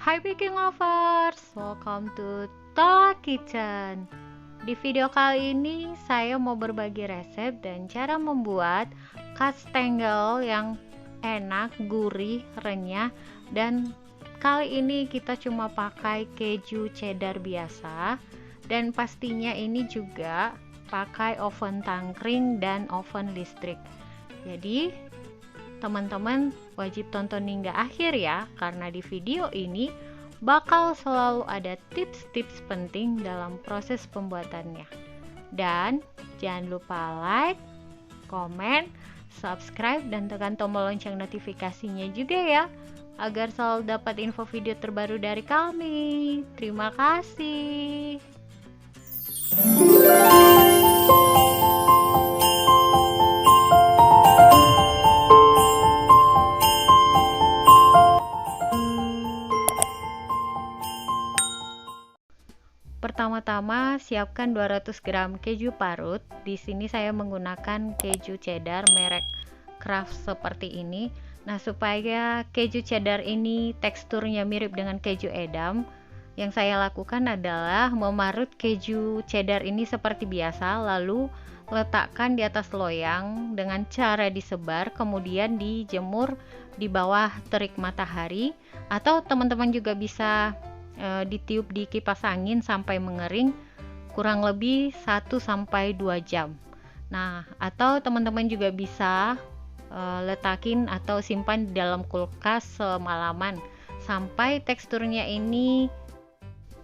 Hai baking lovers, welcome to Tola Kitchen. Di video kali ini saya mau berbagi resep dan cara membuat kastengel yang enak, gurih, renyah, dan kali ini kita cuma pakai keju cheddar biasa, dan pastinya ini juga pakai oven tangkring dan oven listrik. Jadi teman-teman wajib tonton hingga akhir ya, karena di video ini bakal selalu ada tips-tips penting dalam proses pembuatannya. Dan jangan lupa like, komen, subscribe, dan tekan tombol lonceng notifikasinya juga ya, agar selalu dapat info video terbaru dari kami. Terima kasih. Pertama-tama siapkan 200 gram keju parut. Di sini saya menggunakan keju cheddar merek Kraft seperti ini. Nah, supaya keju cheddar ini teksturnya mirip dengan keju Edam, yang saya lakukan adalah memarut keju cheddar ini seperti biasa, lalu letakkan di atas loyang dengan cara disebar, kemudian dijemur di bawah terik matahari, atau teman-teman juga bisa ditiup di kipas angin sampai mengering kurang lebih 1-2 jam. Nah, atau teman-teman juga bisa letakin atau simpan di dalam kulkas semalaman sampai teksturnya ini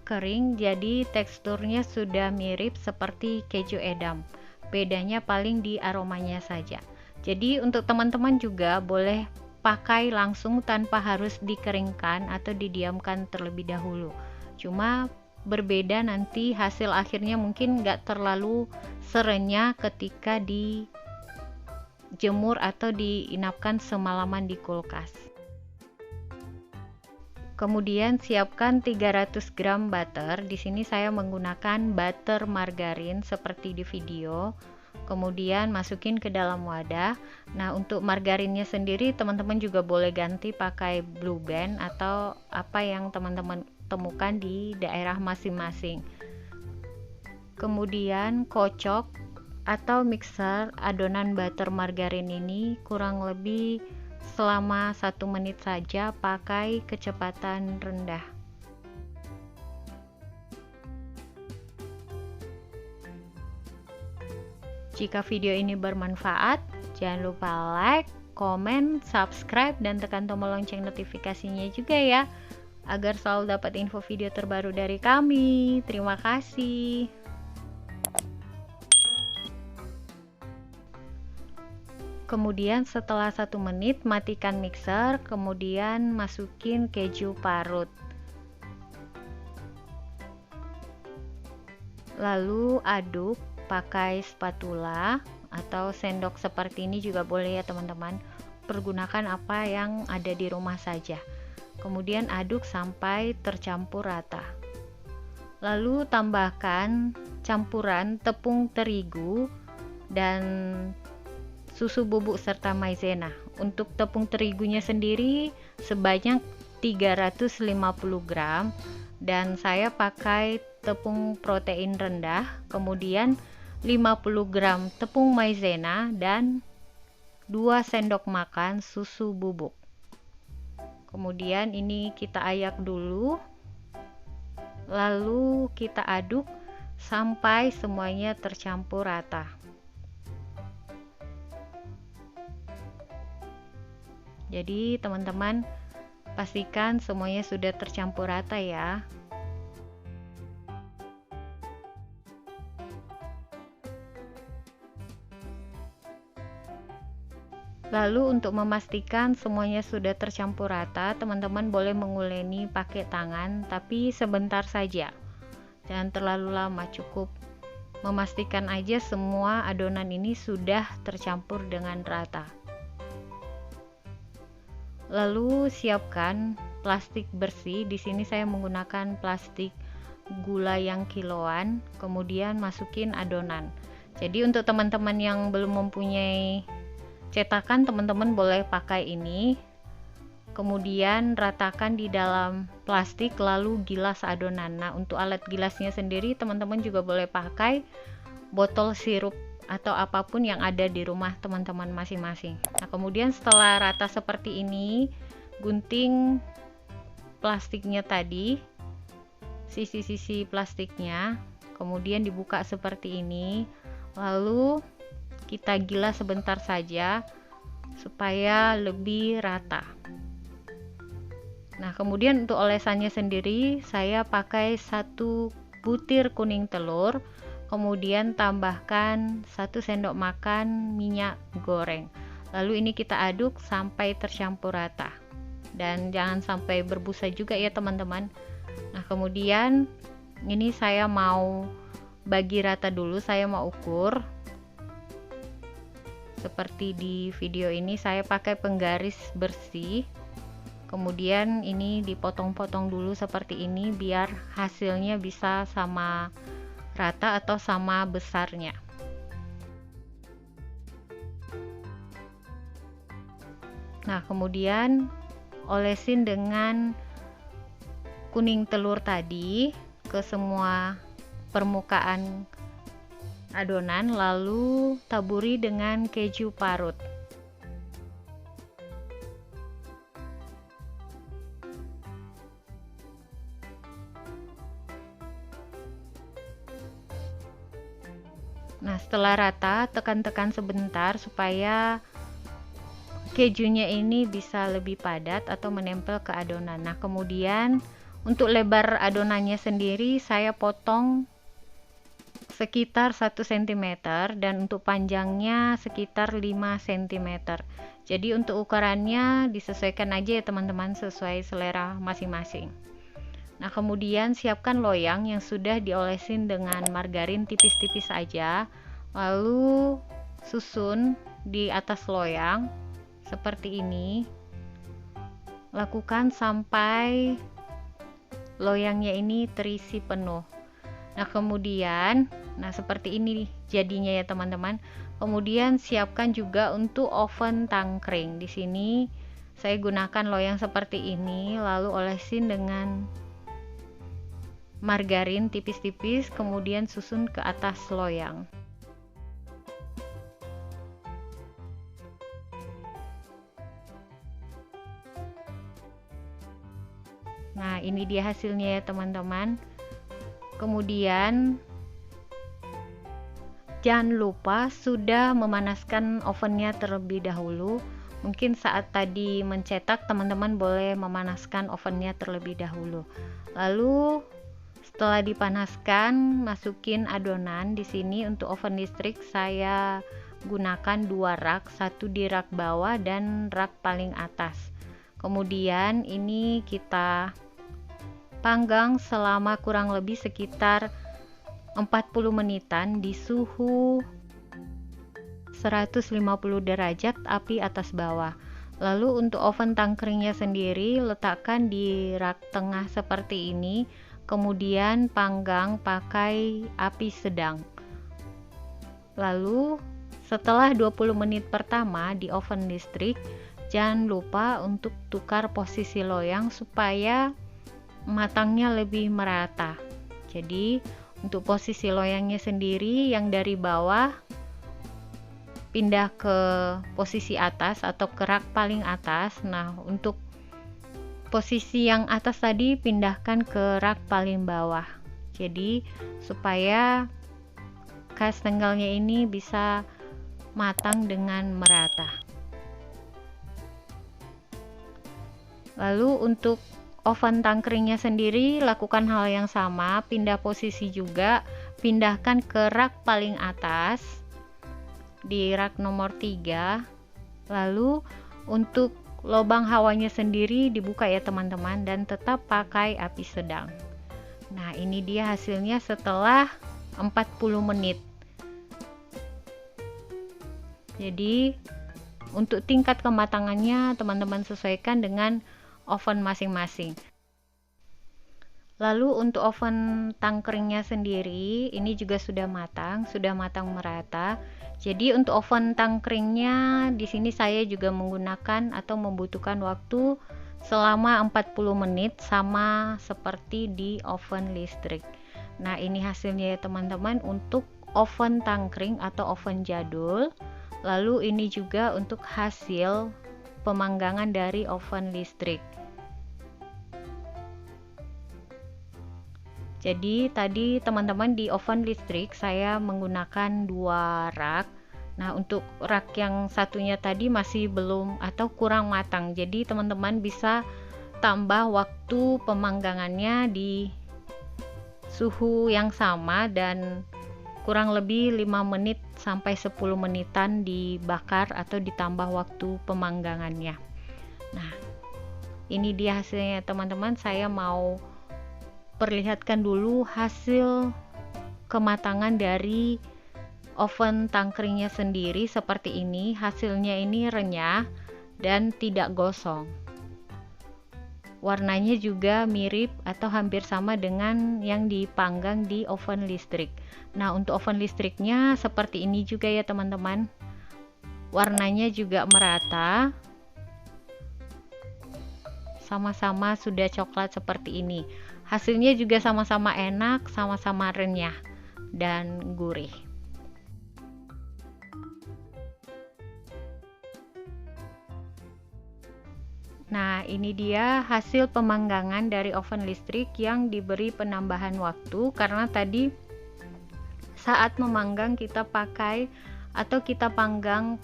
kering, jadi teksturnya sudah mirip seperti keju Edam. Bedanya paling di aromanya saja. Jadi untuk teman-teman juga boleh pakai langsung tanpa harus dikeringkan atau didiamkan terlebih dahulu. Cuma berbeda nanti hasil akhirnya mungkin nggak terlalu serenyah ketika dijemur atau diinapkan semalaman di kulkas. Kemudian siapkan 300 gram butter. Di sini saya menggunakan butter margarin seperti di video. Kemudian masukin ke dalam wadah. Nah, untuk margarinnya sendiri teman-teman juga boleh ganti pakai Blue Band atau apa yang teman-teman temukan di daerah masing-masing. Kemudian kocok atau mixer adonan butter margarin ini kurang lebih selama 1 menit saja pakai kecepatan rendah. Jika video ini bermanfaat, jangan lupa like, komen, subscribe, dan tekan tombol lonceng notifikasinya juga ya, agar selalu dapat info video terbaru dari kami. Terima kasih. Kemudian setelah 1 menit matikan mixer, kemudian masukin keju parut. Lalu aduk pakai spatula atau sendok seperti ini juga boleh ya teman-teman. Pergunakan apa yang ada di rumah saja. Kemudian aduk sampai tercampur rata. Lalu tambahkan campuran tepung terigu dan susu bubuk serta maizena. Untuk tepung terigunya sendiri sebanyak 350 gram dan saya pakai tepung protein rendah, kemudian 50 gram tepung maizena dan 2 sendok makan susu bubuk. Kemudian ini kita ayak dulu, lalu kita aduk sampai semuanya tercampur rata. Jadi teman-teman pastikan semuanya sudah tercampur rata ya. Lalu untuk memastikan semuanya sudah tercampur rata, teman-teman boleh menguleni pakai tangan, tapi sebentar saja. Jangan terlalu lama, cukup memastikan aja semua adonan ini sudah tercampur dengan rata. Lalu siapkan plastik bersih. Di sini saya menggunakan plastik gula yang kiloan, kemudian masukin adonan. Jadi untuk teman-teman yang belum mempunyai cetakan, teman-teman boleh pakai ini. kemudian ratakan di dalam plastik, lalu gilas adonan. Nah, untuk alat gilasnya sendiri teman-teman juga boleh pakai botol sirup atau apapun yang ada di rumah teman-teman masing-masing. Nah, kemudian setelah rata seperti ini, gunting plastiknya tadi, sisi-sisi plastiknya, kemudian dibuka seperti ini, lalu kita gilas sebentar saja supaya lebih rata. Nah, kemudian untuk olesannya sendiri saya pakai 1 butir kuning telur, kemudian tambahkan 1 sendok makan minyak goreng. Lalu ini kita aduk sampai tercampur rata. Dan jangan sampai berbusa juga ya teman-teman. Nah, kemudian ini saya mau bagi rata dulu, saya mau ukur. Seperti di video ini saya pakai penggaris bersih. Kemudian ini dipotong-potong dulu seperti ini biar hasilnya bisa sama rata atau sama besarnya. Nah, kemudian olesin dengan kuning telur tadi ke semua permukaan adonan, lalu taburi dengan keju parut. Nah, setelah rata, tekan-tekan sebentar supaya kejunya ini bisa lebih padat atau menempel ke adonan. Nah, kemudian untuk lebar adonannya sendiri saya potong sekitar 1 cm dan untuk panjangnya sekitar 5 cm. Jadi untuk ukurannya disesuaikan aja ya teman-teman, sesuai selera masing-masing. Nah, kemudian siapkan loyang yang sudah diolesin dengan margarin tipis-tipis aja, lalu susun di atas loyang seperti ini. Lakukan sampai loyangnya ini terisi penuh. Nah, kemudian seperti ini jadinya ya teman-teman. Kemudian siapkan juga untuk oven tangkring. Di sini saya gunakan loyang seperti ini, lalu olesin dengan margarin tipis-tipis, kemudian susun ke atas loyang. Nah, ini dia hasilnya ya teman-teman. Kemudian jangan lupa sudah memanaskan ovennya terlebih dahulu. Mungkin saat tadi mencetak teman-teman boleh memanaskan ovennya terlebih dahulu. Lalu setelah dipanaskan, masukin adonan. Di sini untuk oven listrik saya gunakan 2 rak, satu di rak bawah dan rak paling atas. Kemudian ini kita panggang selama kurang lebih sekitar 40 menitan di suhu 150 derajat api atas bawah. Lalu untuk oven tangkringnya sendiri letakkan di rak tengah seperti ini, kemudian panggang pakai api sedang. Lalu setelah 20 menit pertama di oven listrik, jangan lupa untuk tukar posisi loyang supaya matangnya lebih merata. Jadi untuk posisi loyangnya sendiri yang dari bawah pindah ke posisi atas atau ke rak paling atas. Nah, untuk posisi yang atas tadi pindahkan ke rak paling bawah. Jadi supaya kastengelnya ini bisa matang dengan merata. Lalu untuk oven tangkringnya sendiri lakukan hal yang sama, pindah posisi juga, pindahkan ke rak paling atas di rak nomor 3. Lalu untuk lubang hawanya sendiri dibuka ya teman-teman, dan tetap pakai api sedang. Nah, ini dia hasilnya setelah 40 menit. Jadi untuk tingkat kematangannya teman-teman sesuaikan dengan oven masing-masing. Lalu untuk oven tangkringnya sendiri ini juga sudah matang merata. Jadi untuk oven tangkringnya di sini saya juga menggunakan atau membutuhkan waktu selama 40 menit sama seperti di oven listrik. Nah, ini hasilnya ya teman-teman untuk oven tangkring atau oven jadul. Lalu ini juga untuk hasil pemanggangan dari oven listrik. Jadi tadi teman-teman di oven listrik saya menggunakan 2 rak. Nah, untuk rak yang satunya tadi masih belum atau kurang matang. Jadi teman-teman bisa tambah waktu pemanggangannya di suhu yang sama dan kurang lebih 5 menit sampai 10 menitan dibakar atau ditambah waktu pemanggangannya. Nah, ini dia hasilnya teman-teman. Saya mau perlihatkan dulu hasil kematangan dari oven tangkringnya sendiri seperti ini. Hasilnya ini renyah dan tidak gosong. Warnanya juga mirip atau hampir sama dengan yang dipanggang di oven listrik. Nah, untuk oven listriknya seperti ini juga ya teman-teman. Warnanya juga merata. Sama-sama sudah coklat seperti ini. Hasilnya juga sama-sama enak, sama-sama renyah dan gurih. Nah, ini dia hasil pemanggangan dari oven listrik yang diberi penambahan waktu karena tadi saat memanggang kita pakai atau kita panggang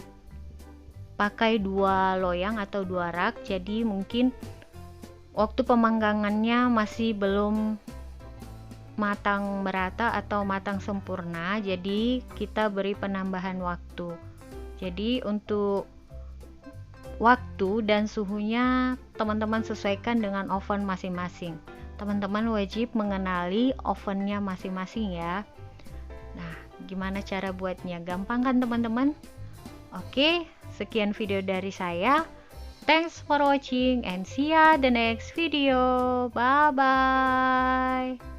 pakai 2 loyang atau 2 rak, jadi mungkin waktu pemanggangannya masih belum matang merata atau matang sempurna, jadi kita beri penambahan waktu. Jadi untuk waktu dan suhunya teman-teman sesuaikan dengan oven masing-masing. Teman-teman wajib mengenali ovennya masing-masing ya. Nah, gimana cara buatnya? Gampang kan teman-teman? Oke, sekian video dari saya. Thanks for watching and see ya the next video. Bye bye.